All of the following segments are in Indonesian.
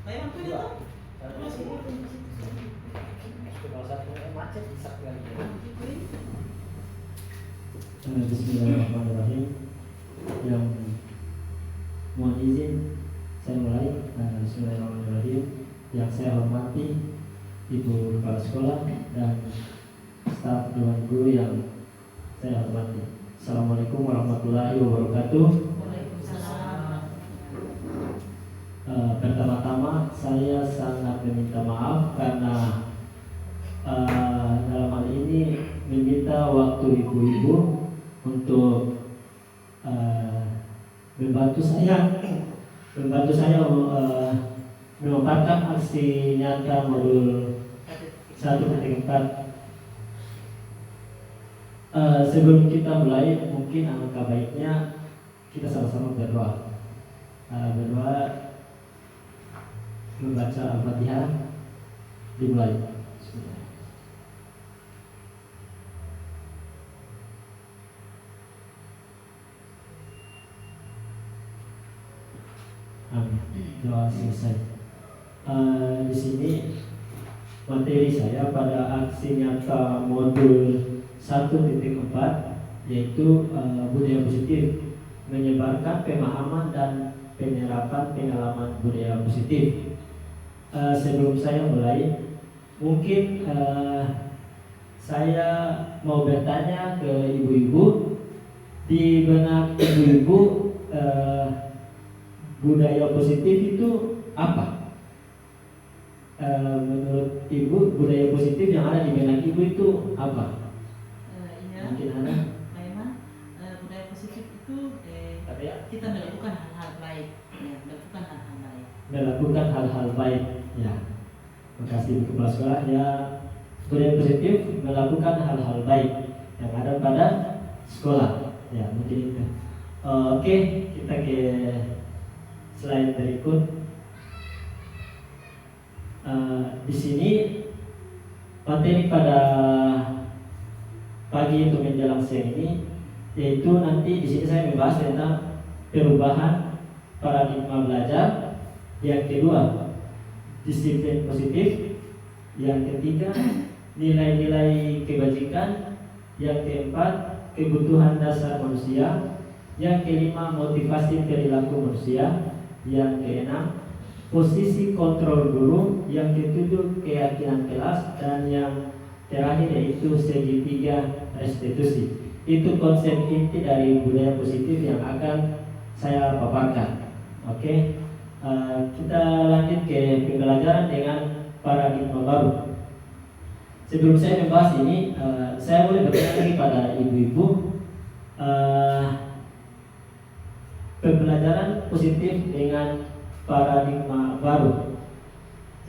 Kayak waktu itu tuh. Kalau satu macet bisa kali. Bismillahirrahmanirrahim. Yang mohon izin saya mulai. Bismillahirrahmanirrahim. Yang saya hormati Ibu Kepala Sekolah dan staf Dewan Guru yang saya hormati. Assalamualaikum warahmatullahi wabarakatuh. Pertama-tama saya sangat meminta maaf karena dalam hal ini meminta waktu ibu-ibu untuk membantu saya memaparkan aksi nyata modul 1.4. Sebelum kita mulai, mungkin alangkah baiknya kita sama-sama berdoa. Berdoa membaca Al-Fatihah, dimulai. Amin. Doa selesai. Di sini materi saya pada aksi nyata modul 1.4 yaitu budaya positif, menyebarkan pemahaman dan penerapan pengalaman budaya positif. Sebelum saya mulai, mungkin saya mau bertanya ke ibu-ibu, di benak ibu-ibu budaya positif itu apa? Menurut ibu, budaya positif yang ada di benak ibu itu apa? Mungkin ada? Budaya positif itu kita melakukan hal-hal baik, ya, melakukan hal-hal baik, ya. Makasih Ibu Kepala Sekolah. Ya, budaya positif melakukan hal-hal baik yang ada pada sekolah, ya, mungkin itu. Oke, kita ke slide berikut. Di sini materi pada pagi untuk menjelang siang ini, yaitu nanti di sini saya membahas tentang perubahan paradigma belajar. Yang kedua, disiplin positif. Yang ketiga, nilai-nilai kebajikan. Yang keempat, kebutuhan dasar manusia. Yang kelima, motivasi perilaku manusia. Yang keenam, posisi kontrol guru. Yang ketujuh, keyakinan kelas. Dan yang terakhir yaitu segitiga restitusi. Itu konsep inti dari budaya positif yang akan saya paparkan. Oke. Kita lanjut ke pembelajaran dengan paradigma baru. Sebelum saya membahas ini, saya boleh bertanya lagi pada ibu-ibu, pembelajaran positif dengan paradigma baru,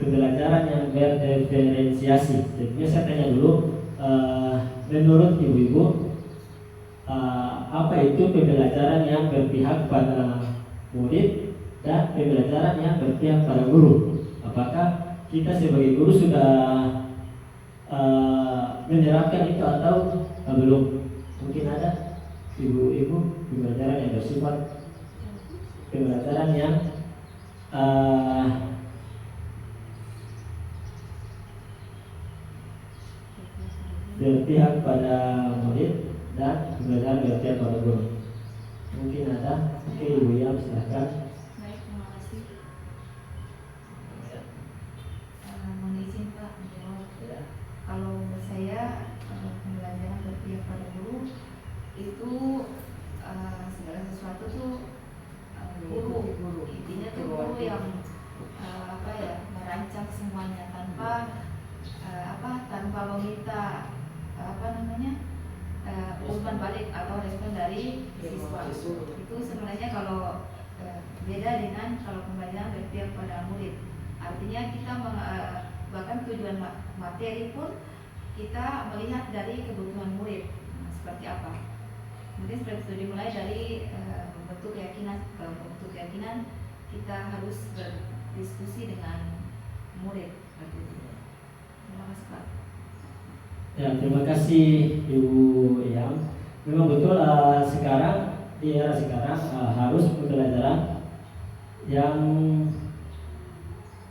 pembelajaran yang berdiferensiasi. Jadi saya tanya dulu, menurut ibu-ibu, apa itu pembelajaran yang berpihak pada murid dan pembelajaran yang berpihak pada guru? Apakah kita sebagai guru sudah menerapkan itu atau belum? Mungkin ada ibu-ibu pembelajaran yang bersifat pembelajaran yang berpihak pada murid dan pembelajaran berpihak pada guru. Mungkin ada. Oke, Ibu Yam, silahkan. Baik, terima kasih. Mohon izin Pak menjawab. Kalau menurut saya pembelajaran berpihak pada guru itu segala sesuatu tuh guru. Intinya tuh guru yang merancang semuanya tanpa meminta umpan balik atau respon dari siswa. Itu sebenarnya kalau beda dengan kalau pembelajaran berpihak pada murid. Artinya kita bahkan tujuan materi pun kita melihat dari kebutuhan murid seperti apa. Mungkin seperti itu dimulai dari membentuk keyakinan. Kalau membentuk keyakinan kita harus berdiskusi dengan murid. Terima kasih Pak. Ya, terima kasih Ibu Yang. Memang betul sekarang di era sekarang harus pembelajaran yang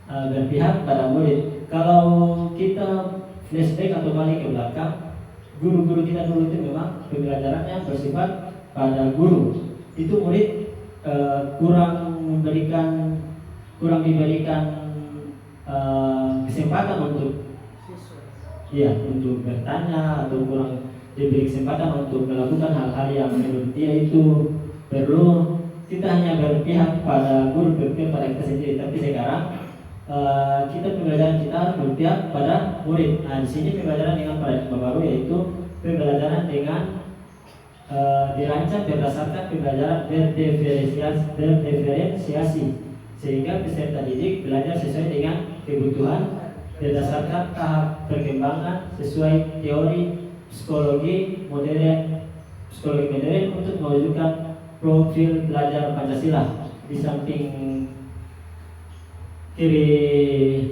berpihak pada murid. Kalau kita flashback atau balik ke belakang, guru-guru kita dulu itu memang pembelajarannya bersifat pada guru. Itu murid kurang diberikan kesempatan untuk bertanya, atau kurang diberi kesempatan untuk melakukan hal-hal yang menurut dia itu perlu. Kita hanya berpihak pada guru, berpihak pada kita sendiri. Tapi sekarang pembelajaran kita harus berpihak pada murid. Nah, di sini pembelajaran dengan paradigma baru, yaitu pembelajaran dengan dirancang berdasarkan pembelajaran berdiferensiasi, sehingga peserta didik belajar sesuai dengan kebutuhan berdasarkan tahap perkembangan sesuai teori psikologi modern untuk mewujudkan profil belajar Pancasila. Di samping kiri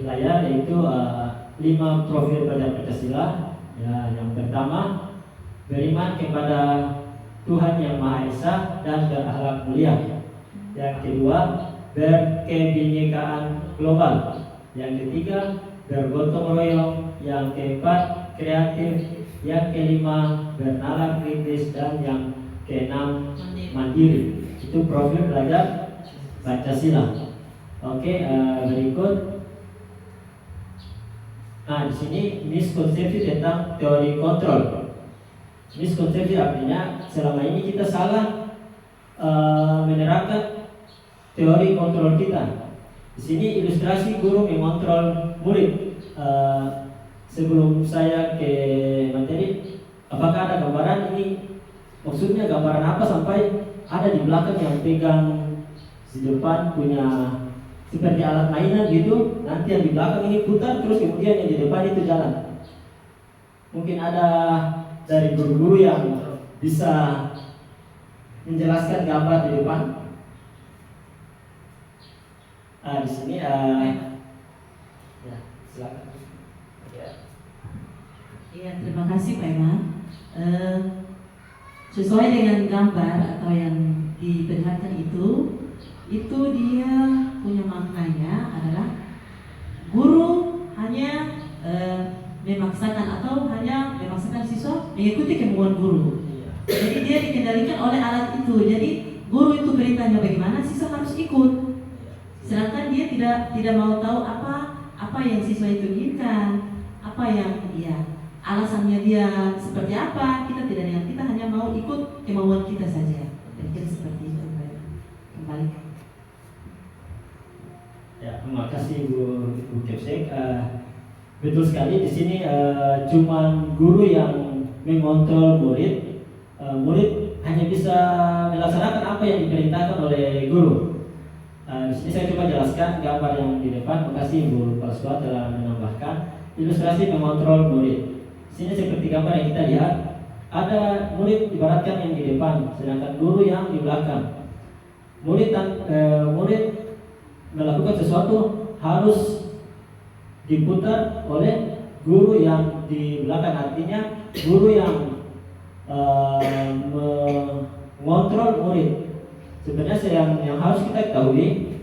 layar yaitu 5 profil belajar Pancasila. Ya, yang pertama, beriman kepada Tuhan Yang Maha Esa dan berakhlak mulia. Yang kedua, berkebinekaan global. Yang ketiga, bergotong royong. Yang keempat, kreatif. Yang kelima, bernalar kritis. Dan yang keenam, mandiri. Itu profil belajar Pancasila. Oke, berikut. Nah, di sini miskonsepsi tentang teori kontrol. Miskonsepsi artinya selama ini kita salah menerapkan teori kontrol kita. Di sini ilustrasi guru mengontrol murid. Sebelum saya ke materi, apakah ada gambaran ini? Maksudnya gambaran apa sampai ada di belakang yang pegang, di depan punya seperti alat mainan gitu. Nanti yang di belakang ini putar, terus kemudian yang di depan itu jalan. Mungkin ada dari guru-guru yang bisa menjelaskan gambar di depan. Di sini ya, silakan. Iya, terima kasih Pak Iman. Sesuai dengan gambar atau yang diperlihatkan itu dia punya maknanya adalah guru hanya memaksakan siswa mengikuti kemauan guru. Jadi dia dikendalikan oleh alat itu. Jadi guru itu perintahnya bagaimana, siswa harus ikut. Sedangkan dia tidak mau tahu apa yang siswa itu inginkan, apa yang alasannya dia seperti apa. Kita tidak dengar, kita hanya mau ikut kemauan kita saja. Kira-kira seperti itu. Kembali. Ya, terima kasih Bu Kepsek. Betul sekali, di sini cuma guru yang mengontrol murid. Murid hanya bisa melaksanakan apa yang diperintahkan oleh guru. Di sini saya coba jelaskan gambar yang di depan. Terima kasih Bu Paswa telah menambahkan ilustrasi mengontrol murid. Di sini seperti gambar yang kita lihat, ada murid ibaratkan yang di depan, sedangkan guru yang di belakang. Murid melakukan sesuatu harus diputar oleh guru yang di belakang. Artinya guru yang mengontrol murid. Sebenarnya yang harus kita ketahui,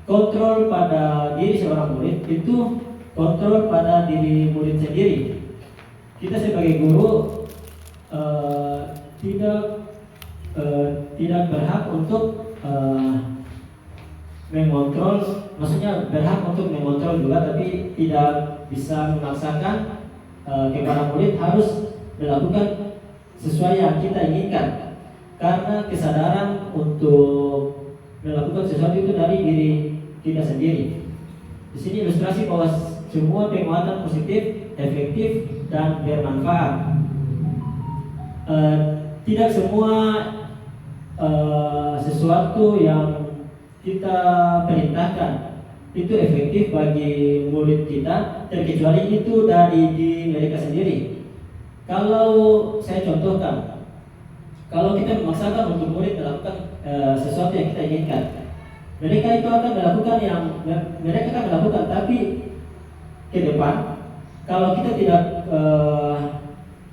kontrol pada diri seorang murid itu kontrol pada diri murid sendiri. Kita sebagai guru tidak berhak untuk mengontrol, maksudnya berhak untuk mengontrol juga, tapi tidak bisa memaksakan kepada murid harus melakukan sesuai yang kita inginkan, karena kesadaran untuk melakukan sesuatu itu dari diri kita sendiri. Di sini ilustrasi bahwa semua penguatan positif, efektif, dan bermanfaat. Tidak semua sesuatu yang kita perintahkan itu efektif bagi murid kita, terkecuali itu dari diri mereka sendiri. Kalau saya contohkan, kalau kita memaksakan untuk murid melakukan sesuatu yang kita inginkan, mereka itu akan melakukan tapi ke depan, kalau kita tidak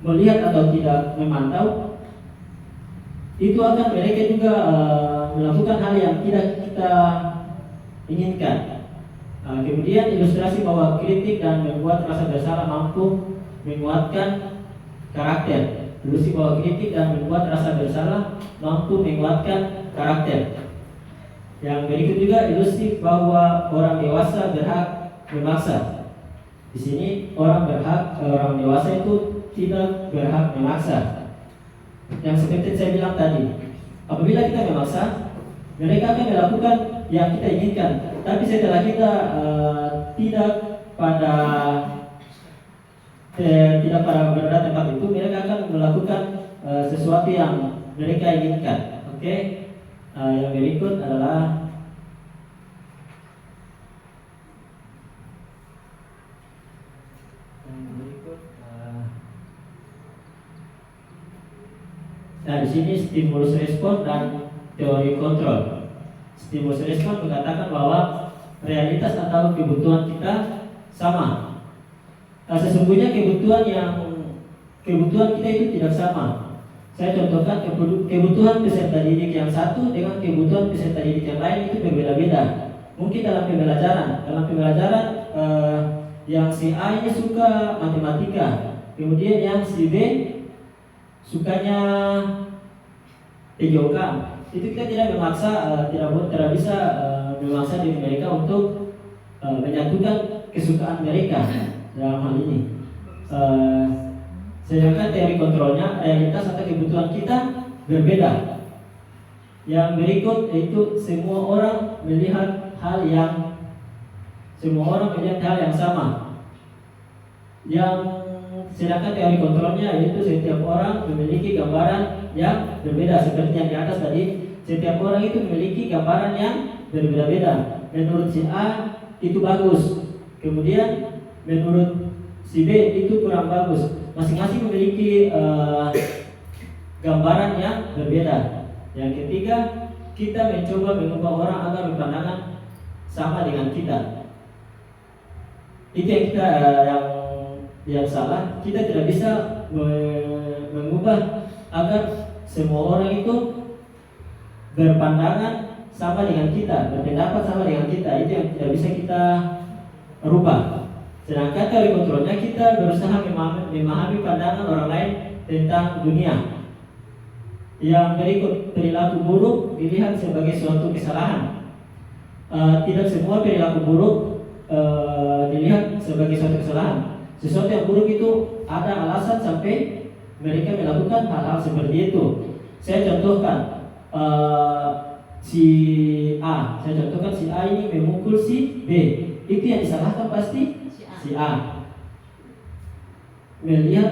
melihat atau tidak memantau, itu akan mereka juga melakukan hal yang tidak kita inginkan. Kemudian ilustrasi bahwa kritik dan membuat rasa bersalah mampu menguatkan karakter. Ilustrasi bahwa kritik dan membuat rasa bersalah mampu menguatkan karakter. Yang berikut juga ilustrasi bahwa orang dewasa berhak memaksa. Di sini orang dewasa itu tidak berhak memaksa. Yang seperti saya bilang tadi, apabila kita memaksa, mereka akan melakukan yang kita inginkan. Tapi setelah kita tidak pada berada tempat itu, mereka akan melakukan sesuatu yang mereka inginkan. Oke? Yang berikut adalah di sini stimulus respon dan teori kontrol. Stimulus respon mengatakan bahwa realitas atau kebutuhan kita sama. Sesungguhnya kebutuhan kita itu tidak sama. Saya contohkan kebutuhan peserta didik yang satu dengan kebutuhan peserta didik yang lain itu berbeda-beda. Mungkin dalam pembelajaran yang si A ini suka matematika, kemudian yang si B sukanya PJOK. Itu kita tidak memaksa, tidak bisa memaksa diri mereka untuk menyatukan kesukaan mereka dalam hal ini. Sedangkan teori kontrolnya, realitas atau kebutuhan kita berbeda. Yang berikut yaitu semua orang melihat hal yang sama. Yang sedangkan teori kontrolnya yaitu setiap orang memiliki gambaran yang berbeda. Seperti yang di atas tadi, setiap orang itu memiliki gambaran yang berbeda-beda. Menurut si A itu bagus, kemudian menurut si B itu kurang bagus. Masing-masing memiliki gambaran yang berbeda. Yang ketiga, kita mencoba mengubah orang agar berpandangan sama dengan kita. Itu yang kita yang salah. Kita tidak bisa mengubah agar semua orang itu berpandangan sama dengan kita, berpendapat sama dengan kita. Itu yang tidak bisa kita rubah. Sedangkan teori kontrolnya kita berusaha memahami pandangan orang lain tentang dunia. Yang berikut, perilaku buruk dilihat sebagai suatu kesalahan. Tidak semua perilaku buruk dilihat sebagai suatu kesalahan. Sesuatu yang buruk itu ada alasan sampai mereka melakukan hal-hal seperti itu. Saya contohkan si A ini memukul si B. Itu yang disalahkan pasti si A. Dilihat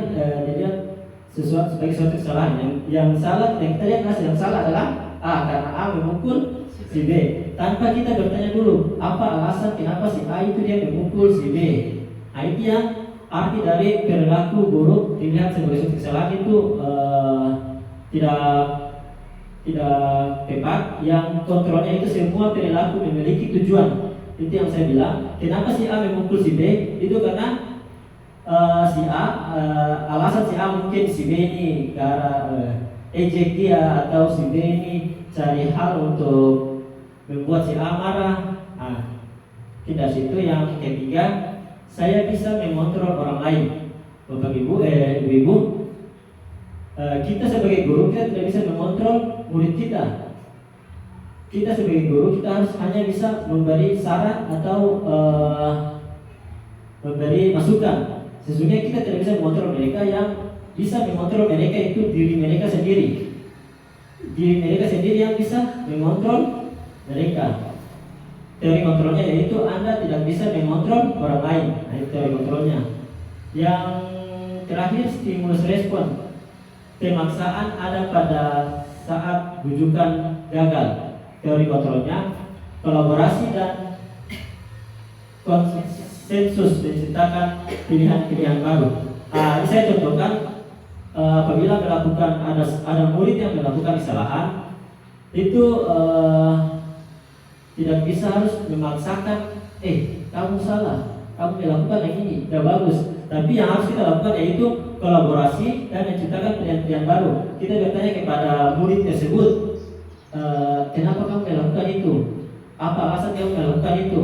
sesuatu sebagai suatu kesalahan. Yang salah, yang kita lihat yang salah adalah A, karena A memukul si B. Tanpa kita bertanya dulu apa alasan kenapa si A itu dia memukul si B. Nah, itu yang arti dari perilaku buruk dilihat sebagai suatu kesalahan itu tidak tepat. Yang kontrolnya itu semua perilaku memiliki tujuan. Itu yang saya bilang. Kenapa si A memukul si B? Itu karena si A, alasan si A mungkin si B ini gara ejek dia, atau si B ini cari hal untuk membuat si A marah. Nah, tidak situ. Yang ketiga, saya bisa mengontrol orang lain. Bapak Ibu, Ibu, kita sebagai guru kita tidak bisa mengontrol murid kita. Kita sebagai guru kita harus hanya bisa memberi saran atau memberi masukan. Sesungguhnya kita tidak bisa mengontrol mereka. Yang bisa mengontrol mereka itu diri mereka sendiri. Diri mereka sendiri yang bisa mengontrol mereka. Teori kontrolnya yaitu Anda tidak bisa mengontrol orang lain. Nah, itu teori kontrolnya. Yang terakhir, stimulus respon. Pemaksaan ada pada saat rujukan gagal. Teori kontrolnya, kolaborasi dan konsensus menciptakan pilihan-pilihan baru. Ini saya contohkan, apabila melakukan ada murid yang melakukan kesalahan, itu tidak bisa harus memaksakan, kamu salah, kamu melakukan yang ini, tidak bagus. Tapi yang harus kita lakukan yaitu kolaborasi dan menciptakan pilihan-pilihan baru. Kita bertanya kepada murid tersebut, kenapa kamu melakukan itu? Apa alasan kamu melakukan itu?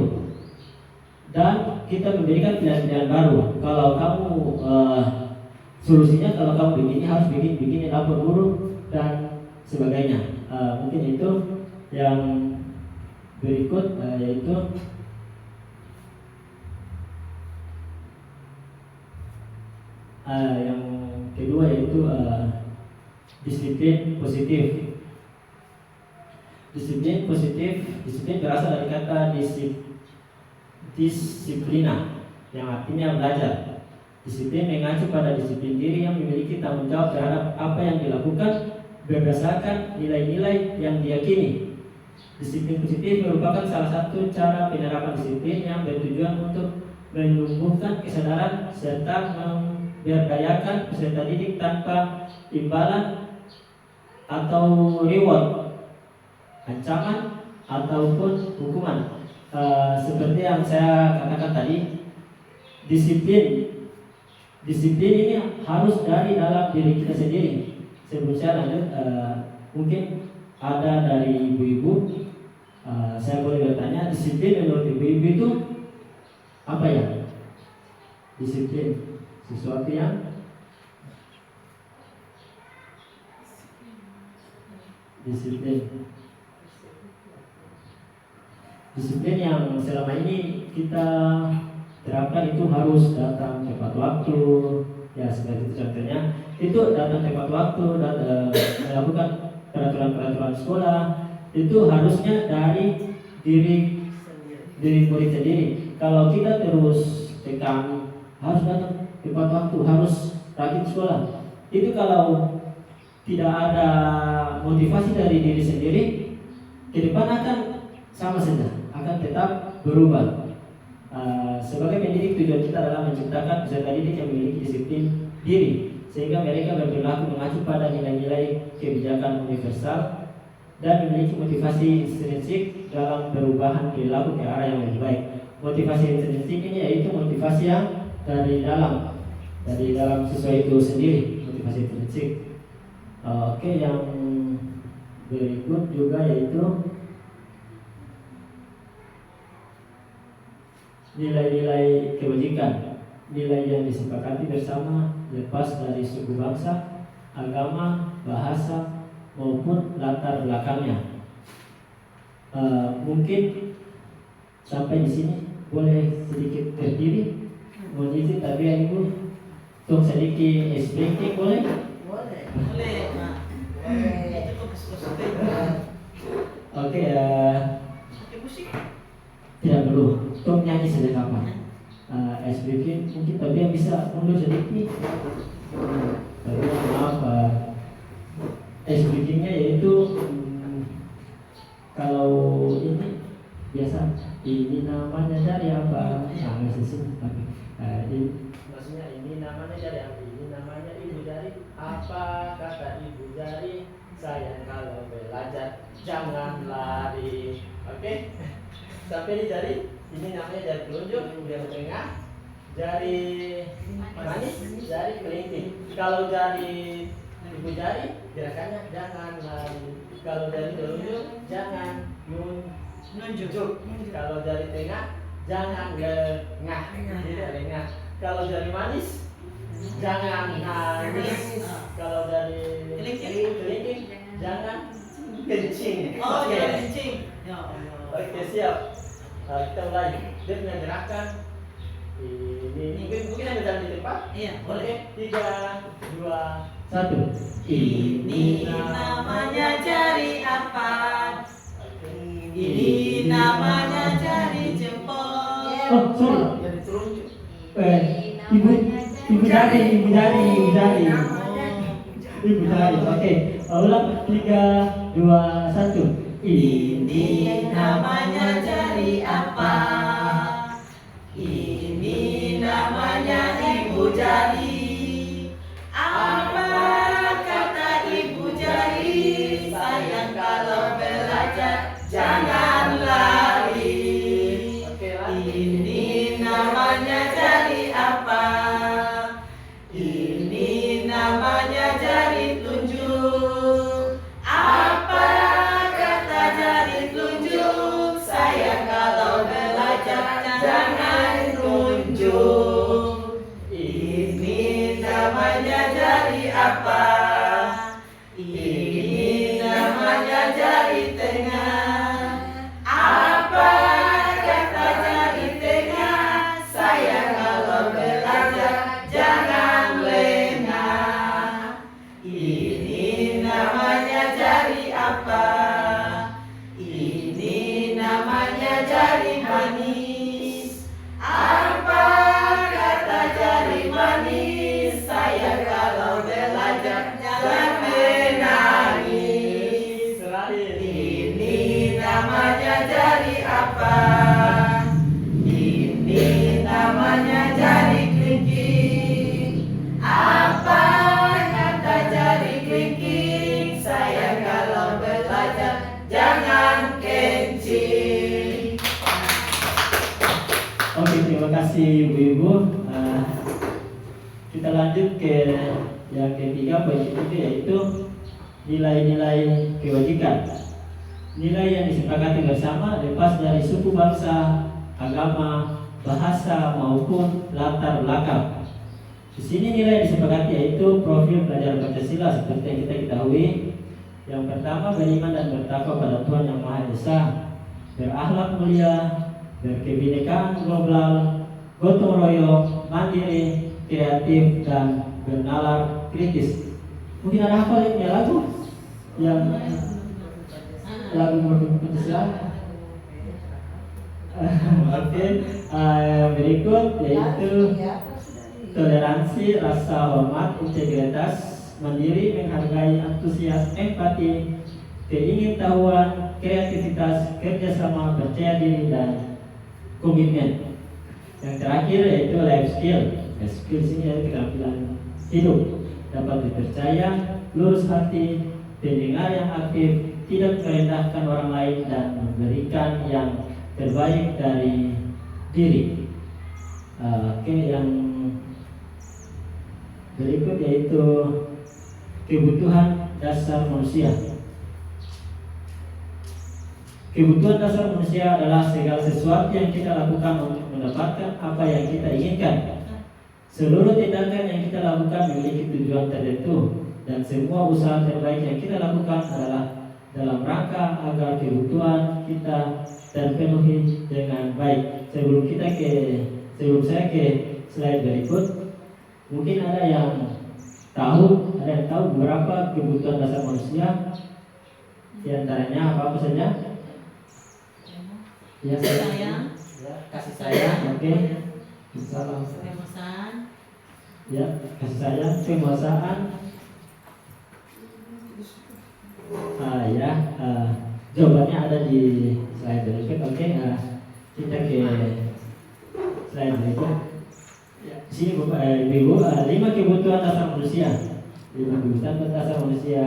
dan kita memberikan pilihan-pilihan baru. Kalau kamu solusinya kalau kamu begini harus bikin dapur guru dan sebagainya. Mungkin itu yang berikut yaitu yang kedua yaitu disiplin positif. Disiplin positif, disiplin berasal dari kata disiplina yang artinya belajar. Disiplin mengacu pada disiplin diri yang memiliki tanggung jawab terhadap apa yang dilakukan berdasarkan nilai-nilai yang diyakini. Disiplin positif merupakan salah satu cara penerapan disiplin yang bertujuan untuk menumbuhkan kesadaran serta memberdayakan peserta didik tanpa imbalan atau reward, ancaman ataupun hukuman. Seperti yang saya katakan tadi, disiplin ini harus dari dalam diri kita sendiri. Sebelum saya lanjut, mungkin ada dari ibu-ibu, saya boleh bertanya, disiplin menurut ibu-ibu itu apa ya? Disiplin sesuatu yang disiplin yang selama ini kita terapkan itu harus datang tepat waktu, ya seperti itu contohnya. Itu datang tepat waktu, melakukan peraturan-peraturan sekolah, itu harusnya dari diri murid sendiri. Kalau kita terus tekan harus datang tepat waktu, harus rajin sekolah, itu kalau tidak ada motivasi dari diri sendiri, ke depan akan sama saja, akan tetap berubah. Sebagai pendidik, tujuan kita adalah menciptakan peserta didik yang memiliki disiplin diri, sehingga mereka berperilaku mengacu pada nilai-nilai kebijakan universal dan memiliki motivasi intrinsik dalam perubahan perilaku ke arah yang lebih baik. Motivasi intrinsik ini yaitu motivasi yang dari dalam siswa itu sendiri, motivasi intrinsik. Oke, yang berikut juga yaitu nilai-nilai kebajikan, nilai yang disepakati bersama lepas dari suku bangsa, agama, bahasa maupun latar belakangnya. Mungkin sampai di sini boleh sedikit berdiri. Mohon izin tapi ya Ibu, untuk sedikit SPK boleh? Boleh, Pak. Oke, tidak perlu. Untuk nyanyi saja kapan? SPK mungkin tapi yang bisa mundur sedikit. Tapi maaf, SPK-nya yaitu kalau ini biasa ini namanya dari apa? Nggak sesuai tapi maksudnya ini namanya dari apa? Ini namanya ibu jari. Apa kata ibu jari? Sayang kalau belajar jangan lari. Oke? Sampai di jari. Ini namanya jari telunjuk, jari tengah, jari manis, jari kelingking. Kalau jari ibu jari, gerakannya jangan lari. Kalau jari telunjuk, jangan nunjuk. Kalau jari tengah, jangan lengah. Tidak lengah. Kalau jari manis, jangan nangis. Kalau jari kelingking, jangan kencing. Oh, Oke. jangan kencing. Ya Allah. Oke, siap. Kita mulai. Dia punya gerakan. Ini mungkin ada jalan di tempat. Iya, Boleh. 3, 2, 1. Ini namanya jari apa? Ini namanya jari jempol. Oh, sorry. Jadi telunjuk. Ibu jari. Oke. Ulang 3, 2, 1. Ini namanya jari apa? Ini namanya ibu jari. Apa kata ibu jari? Sayang kalau belajar jangan lari. Ini namanya jari apa? Ini namanya jari telunjuk. Apa kata jari telunjuk? jari manis? Apa kata jari manis? Saya kalau belajar jangan menangis. Ini namanya jari apa? Ini namanya jari kelingking. Apa kata jari kelingking? Saya kalau belajar jangan kencing. Oke, terima kasih Ibu-Ibu. Kita lanjut ke yang ketiga, poin ketiga, yaitu nilai-nilai kebajikan. Nilai yang disepakati bersama lepas dari suku, bangsa, agama, bahasa maupun latar belakang. Di sini nilai yang disepakati yaitu profil pelajar Pancasila seperti yang kita ketahui. Yang pertama, beriman dan bertakwa pada Tuhan Yang Maha Esa, berakhlak mulia, berkebinekaan global, gotong royong, mandiri, kreatif, dan bernalar kritis. Mungkin ada apa yang lagu yang lagu Pancasila? Oke, berikut yaitu toleransi, rasa hormat, integritas, mandiri, menghargai, antusias, empati, keingintahuan, kreativitas, kerjasama, percaya diri, dan komitmen. Yang terakhir yaitu life skill. Life skill ini adalah keterampilan hidup, dapat dipercaya, lurus hati, pendengar yang aktif, tidak merendahkan orang lain, dan memberikan yang terbaik dari diri. Oke, yang berikut yaitu kebutuhan dasar manusia. Kebutuhan dasar manusia adalah segala sesuatu yang kita lakukan untuk mendapatkan apa yang kita inginkan. Seluruh tindakan yang kita lakukan memiliki tujuan tertentu, dan semua usaha terbaik yang kita lakukan adalah dalam rangka agar kebutuhan kita terpenuhi dengan baik. Sebelum saya ke slide berikut, mungkin ada yang tahu beberapa kebutuhan dasar manusia. Di antaranya apa saja? Ya, Sayang, kasih sayang, oke. Salam. penguasaan, Ya, kasih sayang, penguasaan. Jawabannya ada di slide berikut. Oke, kita ke slide berikut. Sini Ibu, 5 kebutuhan dasar manusia. 5 kebutuhan dasar manusia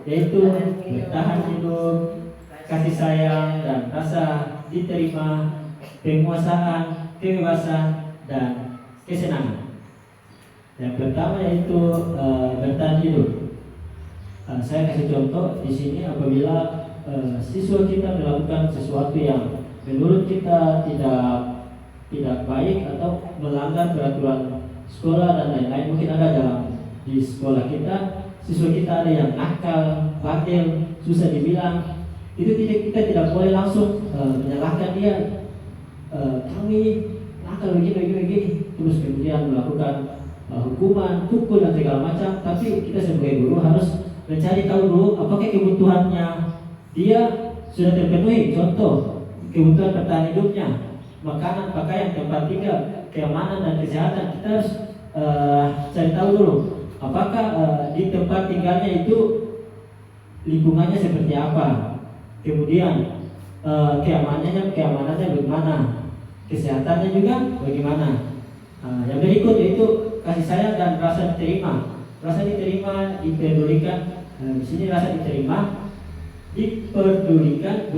yaitu bertahan hidup, kasih sayang dan rasa diterima, penguasaan, kebebasan, dan kesenangan. Yang pertama yaitu bertahan hidup. Saya kasih contoh di sini. Apabila siswa kita melakukan sesuatu yang menurut kita tidak baik atau melanggar peraturan sekolah dan lain-lain, mungkin ada di sekolah kita siswa kita ada yang nakal, bandel, susah dibilang. Itu kita tidak boleh langsung menyalahkan dia. Kami nakal begini, terus kemudian melakukan hukuman, pukul dan segala macam. Tapi kita sebagai guru harus mencari tahu dulu apakah kebutuhannya dia sudah terpenuhi. Contoh, kebutuhan bertahan hidupnya, makanan, pakaian, tempat tinggal, keamanan dan kesehatan. Kita harus cari tahu dulu apakah di tempat tinggalnya itu lingkungannya seperti apa. Kemudian keamanannya bagaimana, kesehatannya juga bagaimana. Yang berikut yaitu kasih sayang dan rasa diterima. Rasa diterima, dipedulikan. Di sini rasa diterima, dipedulikan,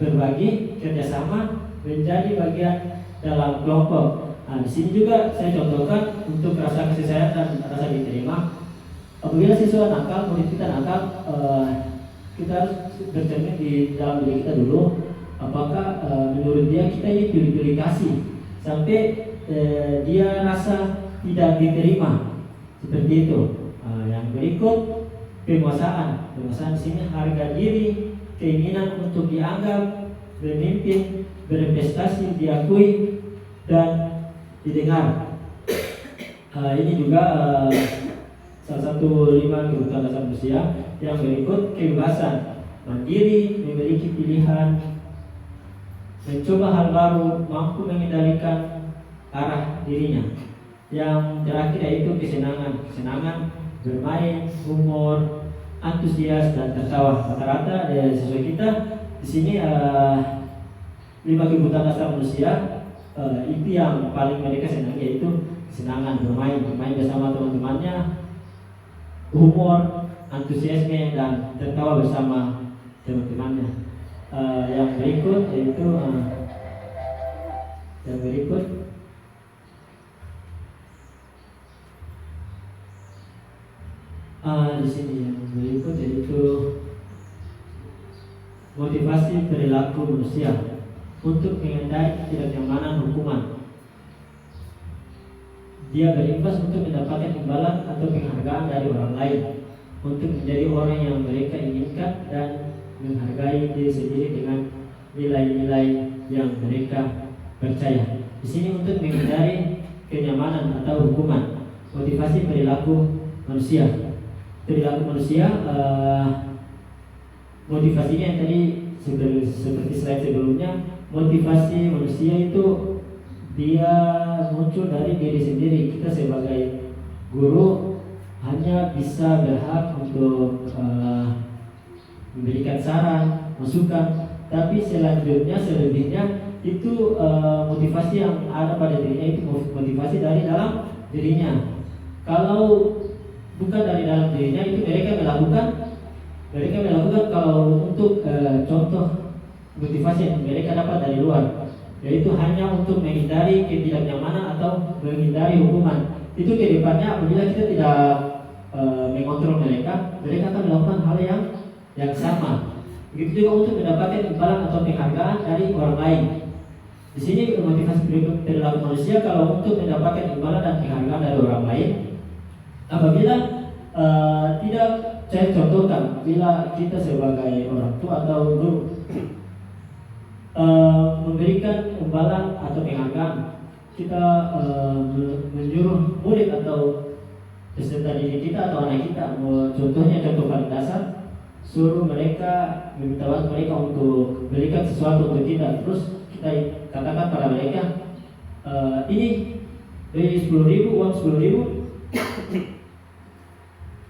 berbagi, kerjasama, menjadi bagian dalam kelompok. Di sini juga saya contohkan untuk rasa kasih sayang dan rasa diterima. Apabila siswa nakal, murid kita nakal, kita harus bercermin di dalam diri kita dulu. Apakah menurut dia kita ini pilih-pilih kasih sampai dia rasa tidak diterima, seperti itu. Yang berikut penguasaan. Penguasaan di sini harga diri, keinginan untuk dianggap, bermimpi, berprestasi, diakui dan didengar. Ini juga salah satu 5 kebutuhan dasar manusia. Yang berikut kebebasan, mandiri, memiliki pilihan, mencoba hal baru, mampu mengendalikan arah dirinya. Yang terakhir yaitu kesenangan bermain, humor, antusias dan tertawa. Rata-rata siswa kita di sini 5 kebutuhan dasar manusia itu yang paling mereka senangi, yaitu kesenangan bermain bersama teman-temannya, humor, antusiasme dan tertawa bersama teman-temannya. Yang berikut yaitu di sini yang berikut yaitu motivasi perilaku manusia untuk menghindari ketidaknyamanan hukuman. Dia berimbas untuk mendapatkan imbalan atau penghargaan dari orang lain, untuk menjadi orang yang mereka inginkan dan menghargai diri sendiri dengan nilai-nilai yang mereka percaya. Di sini untuk menghindari kenyamanan atau hukuman. Motivasi perilaku manusia. Motivasinya yang tadi seperti slide sebelumnya, motivasi manusia itu dia muncul dari diri sendiri. Kita sebagai guru hanya bisa berhak untuk memberikan saran, masukan, tapi selebihnya itu motivasi yang ada pada dirinya, itu motivasi dari dalam dirinya. Kalau bukan dari dalam dirinya, itu mereka melakukan kalau untuk contoh motivasi yang mereka dapat dari luar, yaitu hanya untuk menghindari ketidaknyamanan atau menghindari hukuman. Itu kedepannya apabila kita tidak mengontrol mereka akan melakukan hal yang sama. Begitu juga untuk mendapatkan imbalan atau penghargaan dari orang lain. Di sini motivasi perilaku manusia kalau untuk mendapatkan imbalan dan penghargaan dari orang lain, apabila tidak, saya contohkan, bila kita sebagai orang tua atau guru memberikan imbalan atau penghargaan, kita menyuruh murid atau peserta didik kita atau anak kita, contohnya contoh paling dasar, suruh mereka, meminta mereka untuk berikan sesuatu untuk kita, terus kita katakan pada mereka, ini beli 10.000, uang 10.000,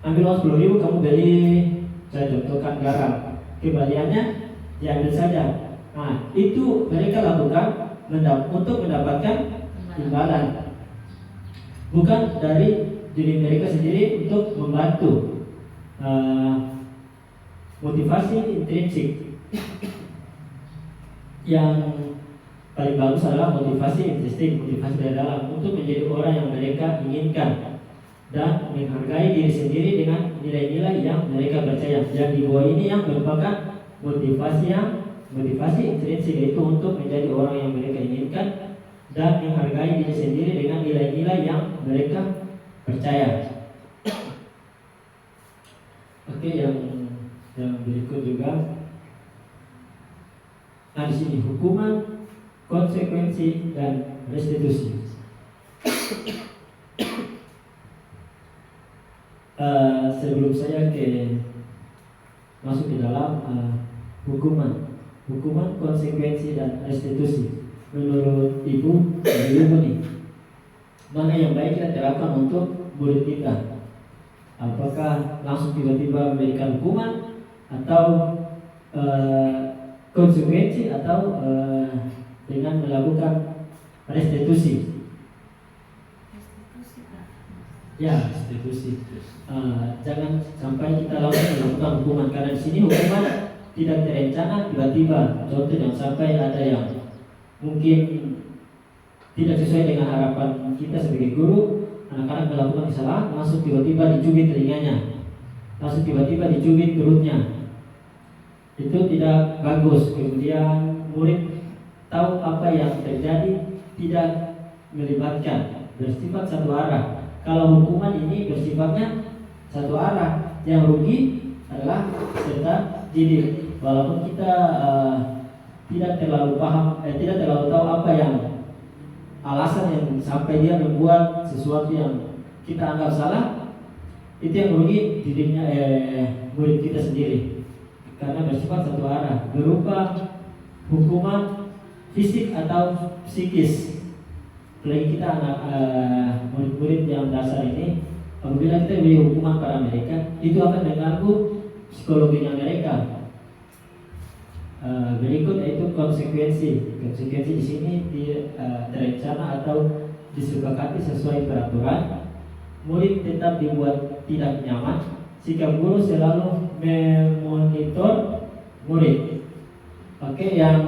ambil uang 10.000, kamu beli, saya contohkan garam, kembaliannya diambil saja. Nah, itu mereka lakukan untuk mendapatkan imbalan, bukan dari diri mereka sendiri untuk membantu. Motivasi intrinsik yang paling bagus adalah motivasi intrinsik, motivasi dari dalam, untuk menjadi orang yang mereka inginkan dan menghargai diri sendiri dengan nilai-nilai yang mereka percaya. Yang di bawah ini yang merupakan motivasi intrinsik, yaitu untuk menjadi orang yang mereka inginkan dan menghargai diri sendiri dengan nilai-nilai yang mereka percaya. Oke, yang berikut juga. Nah, di sini hukuman, konsekuensi dan restitusi. Sebelum saya masuk ke dalam hukuman, konsekuensi dan restitusi, menurut ibu nih, mana yang baik kita terapkan untuk murid kita? Apakah langsung tiba-tiba memberikan hukuman, atau konsekuensi, atau dengan melakukan restitusi? Ya, restitusi. Jangan sampai kita langsung melakukan hukuman, karena di sini hukuman tidak terencana, tiba-tiba. Contoh, yang sampai ada yang mungkin tidak sesuai dengan harapan kita sebagai guru, anak-anak melakukan kesalahan, langsung tiba-tiba dicubit telinganya, langsung tiba-tiba dicubit perutnya. Itu tidak bagus. Kemudian murid tahu apa yang terjadi, tidak melibatkan, bersifat satu arah. Kalau hukuman ini bersifatnya satu arah, yang rugi adalah peserta didik. Walaupun kita tidak terlalu paham, tidak terlalu tahu apa yang alasan yang sampai dia membuat sesuatu yang kita anggap salah, itu yang rugi didiknya, murid kita sendiri, karena bersifat satu arah, berupa hukuman fisik atau psikis. Apalagi kita anak murid-murid yang dasar ini, apabila kita beri hukuman pada mereka, itu akan mengganggu psikologinya mereka. Berikut yaitu konsekuensi. Konsekuensi di sini terencana atau disepakati sesuai peraturan. Murid tetap dibuat tidak nyaman. Sikap guru selalu memonitor murid. Oke, yang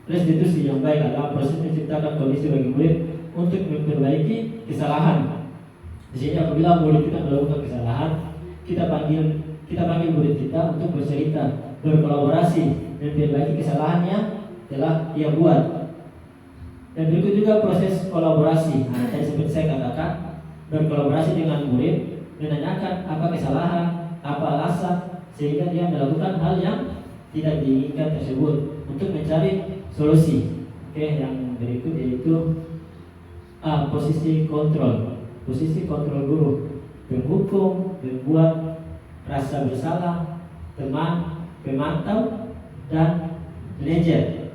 restitusi yang baik adalah proses menciptakan kondisi bagi murid untuk memperbaiki kesalahan. Di sini apabila murid kita melakukan kesalahan, kita panggil murid kita untuk bercerita, berkolaborasi, memperbaiki kesalahan yang telah dia buat. Dan berikut juga proses kolaborasi. Nah, tadi seperti saya katakan, berkolaborasi dengan murid, menanyakan apa kesalahan, apa alasan, sehingga dia melakukan hal yang tidak diinginkan tersebut untuk mencari solusi. Oke, yang berikut yaitu posisi kontrol. Posisi kontrol guru, penghukum, pembuat rasa bersalah, teman, pemantau, dan manajer.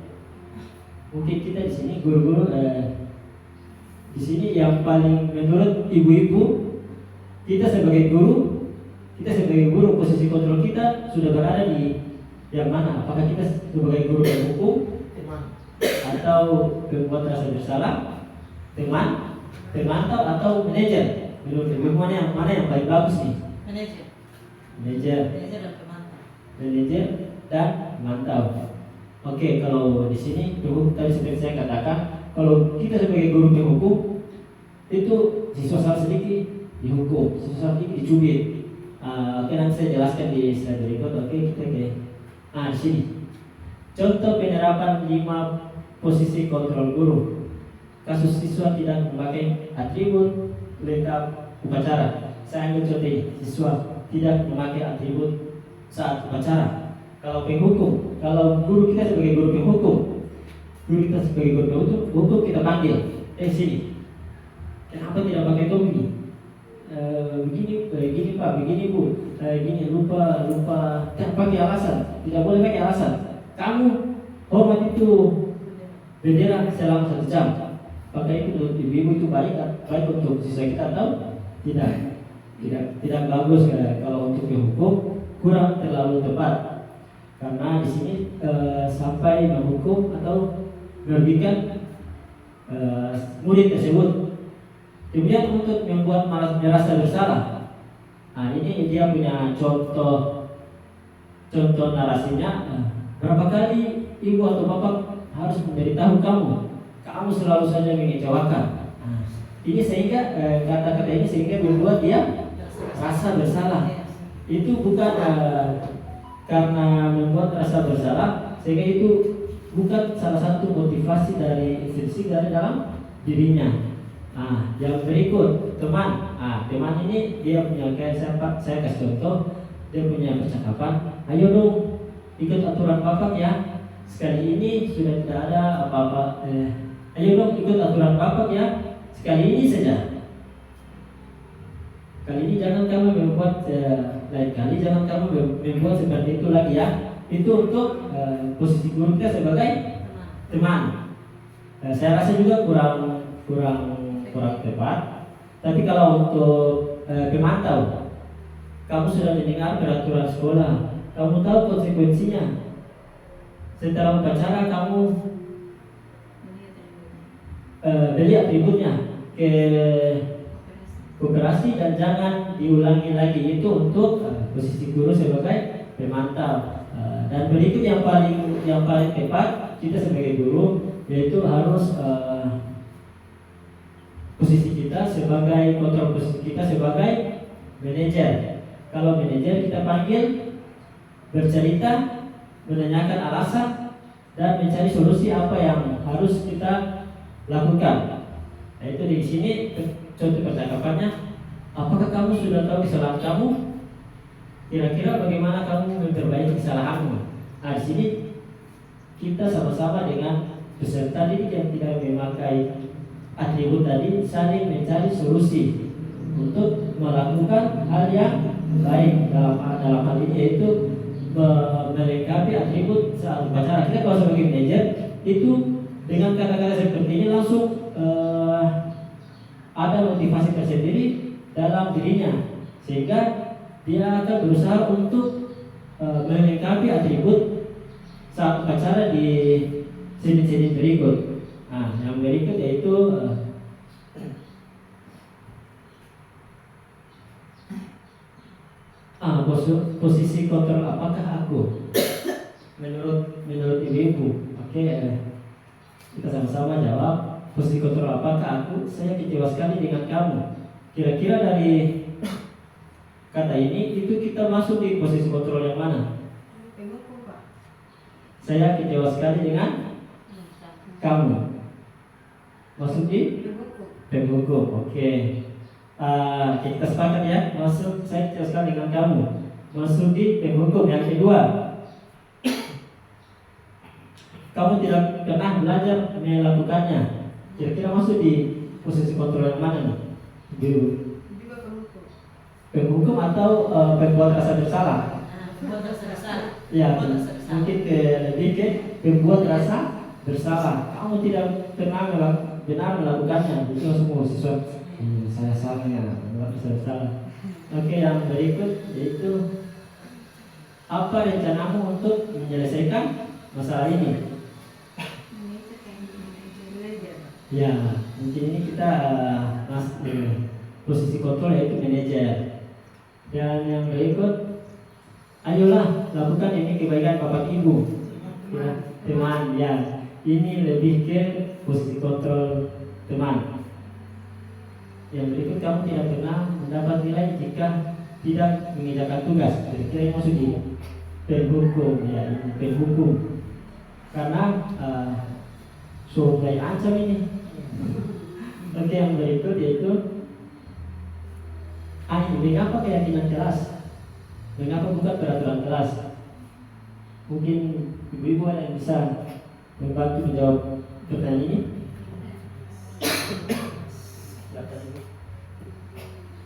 Mungkin kita di sini guru-guru di sini yang paling menurut ibu-ibu, kita sebagai guru posisi kontrol kita sudah berada di yang mana? Apakah kita sebagai guru penghukum, atau pembuat rasa bersalah, teman, pemantau, atau manajer? Menurut ibu mana yang paling bagus nih? Manajer dan pemantau. Oke, kalau di sini tadi seperti saya katakan, kalau kita sebagai guru penghukum itu siswa salah sedikit dihukum, siswa sedikit dicubit. Oke, nanti saya jelaskan di slide berikut. Oke, kita ke di sini. Contoh penerapan 5 posisi kontrol guru. Kasus siswa tidak memakai atribut lengkap upacara. Saya ambil contoh ini, siswa tidak memakai atribut saat upacara. Kalau penghukum, kalau guru kita sebagai guru penghukum, kita panggil, sini. Kenapa tidak pakai topi? Begini Pak, begini Bu, gini lupa, tidak pakai alasan, tidak boleh pakai alasan. Kamu hormat itu bendera selama 1 jam. Pakai itu ibu itu baik untuk siswa kita atau tidak bagus kalau untuk dihukum kurang terlalu tepat. Karena di sini sampai menghukum atau merugikan murid tersebut. Kemudian untuk membuat merasa bersalah. Nah, ini dia punya contoh narasinya. Berapa kali ibu atau bapak harus memberitahu kamu selalu saja mengecewakan. Nah, ini sehingga kata-kata ini sehingga membuat dia rasa bersalah. Itu bukan karena membuat rasa bersalah, sehingga itu bukan salah satu motivasi dari institusi dari dalam dirinya. Nah, yang berikut teman. Teman ini dia punya kayak saya kasih contoh, dia punya percakapan. Ayo dong, ikut aturan bapak ya. Sekali ini sudah tidak ada apa-apa. Ayo dong ikut aturan bapak ya. Sekali ini saja. Kali ini jangan kamu membuat lain kali jangan kamu membuat seperti itu lagi ya. Itu untuk posisi guru kita sebagai teman. Saya rasa juga kurang tepat. Tapi kalau untuk pemantau, kamu sudah mendengar peraturan sekolah, kamu tahu konsekuensinya. Setelah upacara kamu beli atributnya ke koperasi dan jangan diulangi lagi. Itu untuk posisi guru sebagai pemantau. Dan berikut yang paling tepat kita sebagai guru, yaitu harus posisi kita sebagai kontrol, posisi kita sebagai manajer. Kalau manajer kita panggil, bercerita, menanyakan alasan, dan mencari solusi apa yang harus kita lakukan. Nah, itu di sini contoh percakapannya. Apakah kamu sudah tahu kesalahan kamu? Kira-kira bagaimana kamu memperbaiki kesalahanmu? Nah, di sini kita sama-sama dengan peserta didik yang tidak memakai atribut tadi saling mencari solusi untuk melakukan hal yang baik dalam hal ini, yaitu melengkapi atribut saat upacara. Kita kalau sebagai manajer itu dengan kata-kata seperti ini langsung ada motivasi tersendiri dalam dirinya, sehingga dia akan berusaha untuk melengkapi atribut saat upacara di sini-sini berikut. Nah, yang berikut yaitu posisi kontrol apakah aku menurut ibu-ibu. Oke, kita sama-sama jawab. Posisi kontrol apakah aku? Saya kecewa sekali dengan kamu. Kira-kira dari kata ini itu kita masuk di posisi kontrol yang mana? Saya kecewa sekali dengan kamu. Masuk di penghukum. Oke. Kita sepakat ya. Masuk, saya kecewa sekali dengan kamu. Masuk di penghukum. Yang kedua, kamu tidak pernah belajar melakukannya. Kira-kira masuk di posisi kontrol yang mana nih? Penghukum atau pembuat rasa bersalah? Pembuat rasa bersalah. Ya, mungkin lebih ke pembuat rasa bersalah. Kamu tidak pernah benar melakukannya. Itu semua siswa. Saya salah ya, rasa bersalah. Oke, yang berikut yaitu apa rencanamu untuk menyelesaikan masalah ini? Ya, mungkin ini kita posisi kontrol yaitu manajer. Dan yang berikut, ayolah lakukan ini kebaikan bapak ibu, ya, teman. Ya, ini lebih ke posisi kontrol teman. Yang berikut, kamu tidak pernah mendapat nilai jika tidak mengerjakan tugas. Kira-kira yang masuk di penghukum, ya, ini penghukum. Karena mulai ancam ini. Oke, yang berikut yaitu mengapa keyakinan kelas? Mengapa bukan peraturan kelas? Mungkin ibu-ibu ada yang bisa membantu menjawab pertanyaan ini.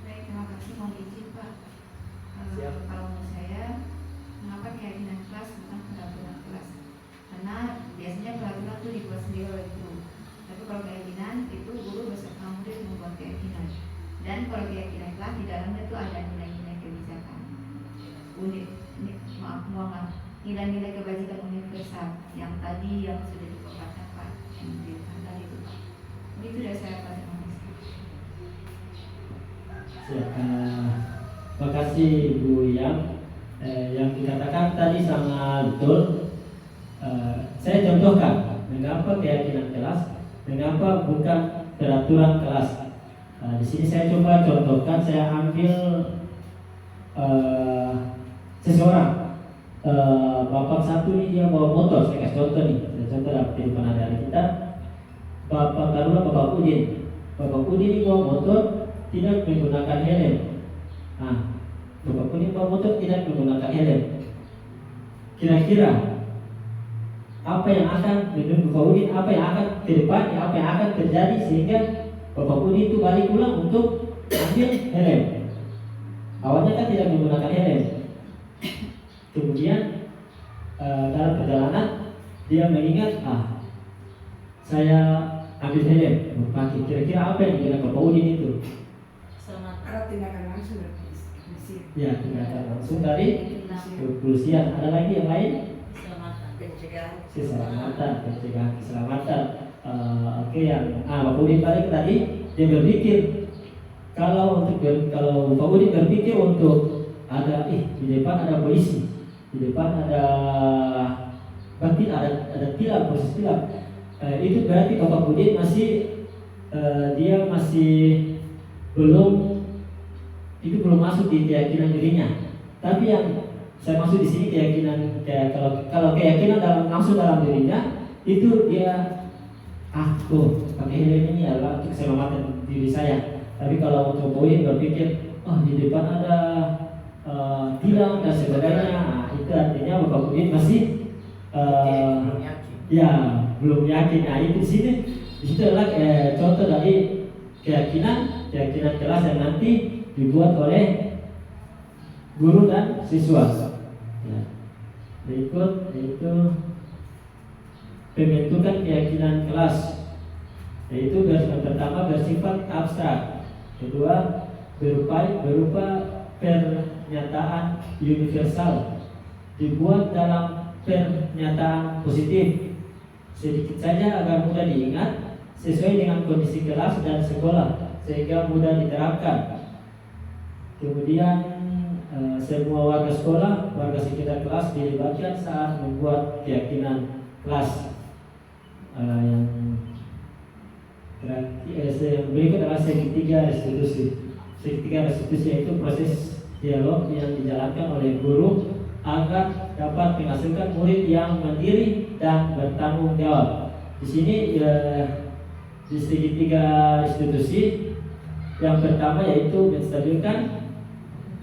Baik, terima kasih. Mohon izin Pak. Kalau menurut saya, mengapa keyakinan kelas bukan peraturan kelas? Karena biasanya peraturan itu dibuat sendiri oleh guru. Tapi kalau keyakinan itu guru beserta murid membuat keyakinan. Dan kalau keyakinan kelas di dalamnya itu ada nilai-nilai kebijakan. Nilai-nilai kebajikan universal yang tadi yang sudah dipaparkan Pak, yang diberikan tadi itu Pak. Itu dari saya Pak. Terima kasih. Terima kasih Bu yang dikatakan tadi sangat betul. Saya contohkan mengapa keyakinan kelas, mengapa bukan peraturan kelas. Di sini saya coba contohkan, saya ambil seseorang. Bapak satu ini dia bawa motor, saya kasih contoh nih, saya contoh dalam kehidupan hari kita. Bapak taruhlah Bapak Udin. Bapak Udin ini bawa motor tidak menggunakan helm. Nah, Bapak Udin bawa motor tidak menggunakan helm. Kira-kira apa yang akan menunggu Bapak Udin, apa yang akan ke depan, apa yang akan terjadi sehingga Bapak Udin itu balik pulang untuk ambil helm. Awalnya kan tidak menggunakan helm. Kemudian dalam perjalanan dia mengingat, saya ambil helm, pakai. Kira-kira apa yang dikira Bapak Udin itu? Ada tindakan langsung dari polisi. Ya, tindakan langsung dari kepolisian. Ada lagi yang lain? Pencegahan keselamatan. Oke, yang Bapak Udin balik tadi dia berpikir kalau Bapak Udin berpikir untuk ada di depan ada polisi, di depan ada tilang, proses tilang. Itu berarti Bapak Udin dia masih belum masuk di keyakinan dirinya. Tapi yang saya maksud di sini keyakinan kalau keyakinan langsung dalam dirinya itu dia pakai helm ini adalah untuk keselamatan diri saya. Tapi kalau untuk poin berpikir di depan ada tilang dan sebagainya, itu artinya Bapak Udin masih belum yakin. Nah, itu di situ adalah contoh dari keyakinan kelas yang nanti dibuat oleh guru dan siswa. Ya. Berikut yaitu pembentukan keyakinan kelas, yaitu yang pertama bersifat abstrak, kedua berupa pernyataan universal dibuat dalam pernyataan positif, sedikit saja agar mudah diingat, sesuai dengan kondisi kelas dan sekolah sehingga mudah diterapkan. Kemudian semua warga sekolah, warga sekitar kelas dilibatkan saat membuat keyakinan kelas. Yang berikut adalah segitiga restitusi. Segitiga restitusi yaitu proses dialog yang dijalankan oleh guru agar dapat menghasilkan murid yang mandiri dan bertanggung jawab. Di sini di segitiga restitusi yang pertama yaitu menstabilkan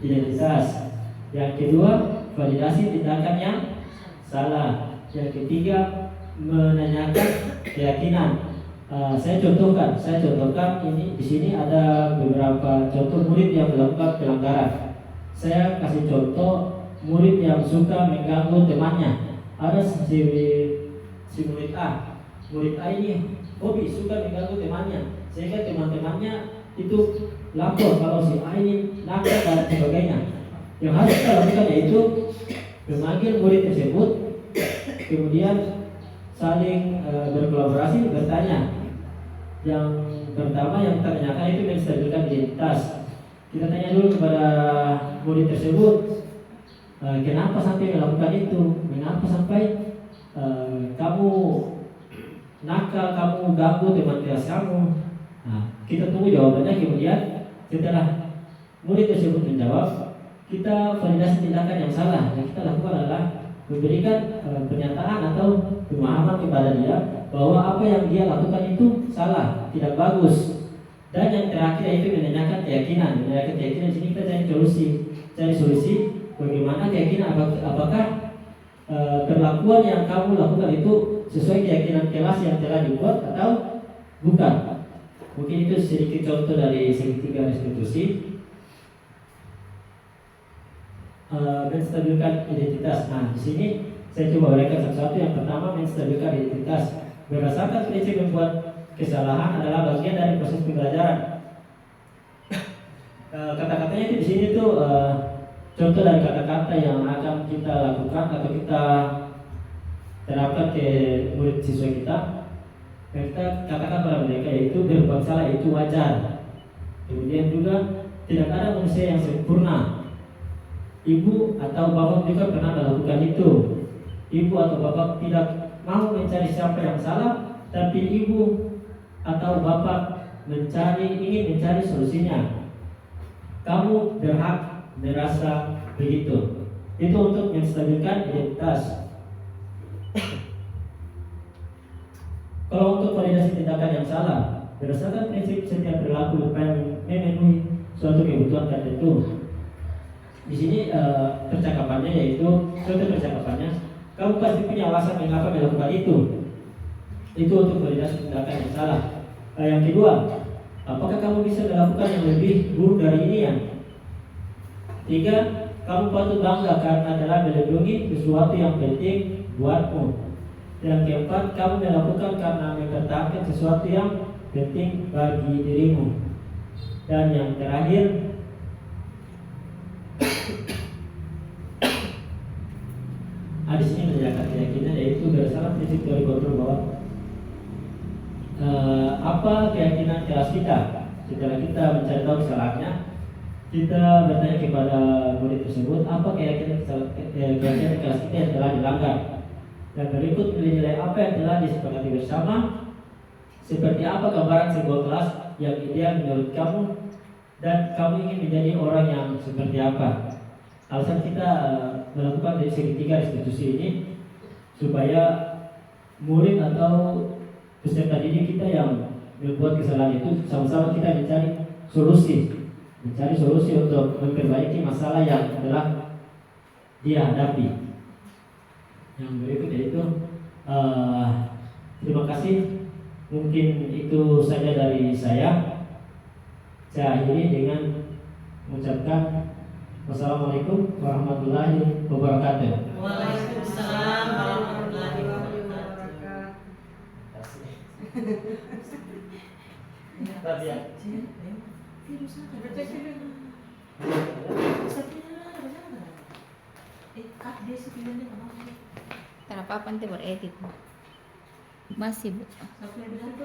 identitas, yang kedua validasi tindakan yang salah, yang ketiga menanyakan keyakinan. Saya contohkan ini di sini ada beberapa contoh murid yang melakukan pelanggaran. Saya kasih contoh murid yang suka mengganggu temannya. Ada si murid A. Murid A ini hobi suka mengganggu temannya, sehingga teman-temannya itu lapor kalau si A ini nakal dan sebagainya. Yang harus kita lakukan yaitu memanggil murid tersebut, kemudian saling berkolaborasi, bertanya. Yang pertama yang kita tanyakan itu menstabilkan identitas. Kita tanya dulu kepada murid tersebut, kenapa sampai melakukan itu? Mengapa sampai kamu nakal, kamu ganggu teman kelas kamu? Nah, kita tunggu jawabannya. Kemudian setelah murid tersebut menjawab, kita validasi tindakan yang salah. Yang kita lakukan adalah memberikan pernyataan atau pemahaman kepada dia bahwa apa yang dia lakukan itu salah, tidak bagus. Dan yang terakhir itu menanyakan keyakinan. Menanyakan keyakinan di sini kita cari solusi bagaimana keyakinan, apakah perlakuan yang kamu lakukan itu sesuai keyakinan kelas yang telah dibuat atau bukan. Mungkin itu sedikit contoh dari segitiga restitusi. Menstabilkan identitas. Nah, di sini saya coba uraikan satu-satu. Yang pertama, menstabilkan identitas. Berdasarkan prinsip membuat kesalahan adalah bagian dari proses pembelajaran. Kata-katanya itu di sini tuh contoh dari kata-kata yang akan kita lakukan atau kita terapkan ke murid siswa kita. Kita katakan pada mereka yaitu berbuat salah itu wajar. Kemudian juga tidak ada manusia yang sempurna. Ibu atau bapak juga pernah melakukan itu. Ibu atau bapak tidak mau mencari siapa yang salah, tapi ibu atau bapak ingin mencari solusinya. Kamu berhak merasa begitu. Itu untuk menstabilkan identitas. Kalau untuk validasi tindakan yang salah, berdasarkan prinsip setiap perilaku supaya memenuhi suatu kebutuhan tertentu. Di sini percakapannya yaitu contoh percakapannya, kamu pasti punya alasan mengapa melakukan itu. Itu untuk validasi tindakan yang salah. Yang kedua, apakah kamu bisa melakukan yang lebih buruk dari ini ya? Tiga, kamu patut bangga karena telah melindungi sesuatu yang penting buatmu. Yang keempat, kamu melakukan karena mempertahankan sesuatu yang penting bagi dirimu. Dan yang terakhir, di sini menjaga keyakinan yaitu berdasarkan prinsip teori kontrol bahwa apa keyakinan kelas kita. Setelah kita mencari tahu kesalahannya, kita bertanya kepada murid tersebut apa keyakinan kelas kita yang telah dilanggar. Dan berikut nilai-nilai apa yang telah disepakati bersama. Seperti apa gambaran sebuah kelas yang ideal menurut kamu, dan kamu ingin menjadi orang yang seperti apa. Alasan kita melakukan dari segitiga restitusi ini supaya murid atau peserta didik kita yang membuat kesalahan itu sama-sama kita mencari solusi untuk memperbaiki masalah yang telah dia hadapi. Yang berikut yaitu terima kasih. Mungkin itu saja dari saya. Saya akhiri dengan mengucapkan wassalamualaikum warahmatullahi wabarakatuh. Waalaikumsalam warahmatullahi wabarakatuh. Tapi ya. Kenapa nanti beredit? Masih bu. Sampai benar tuh.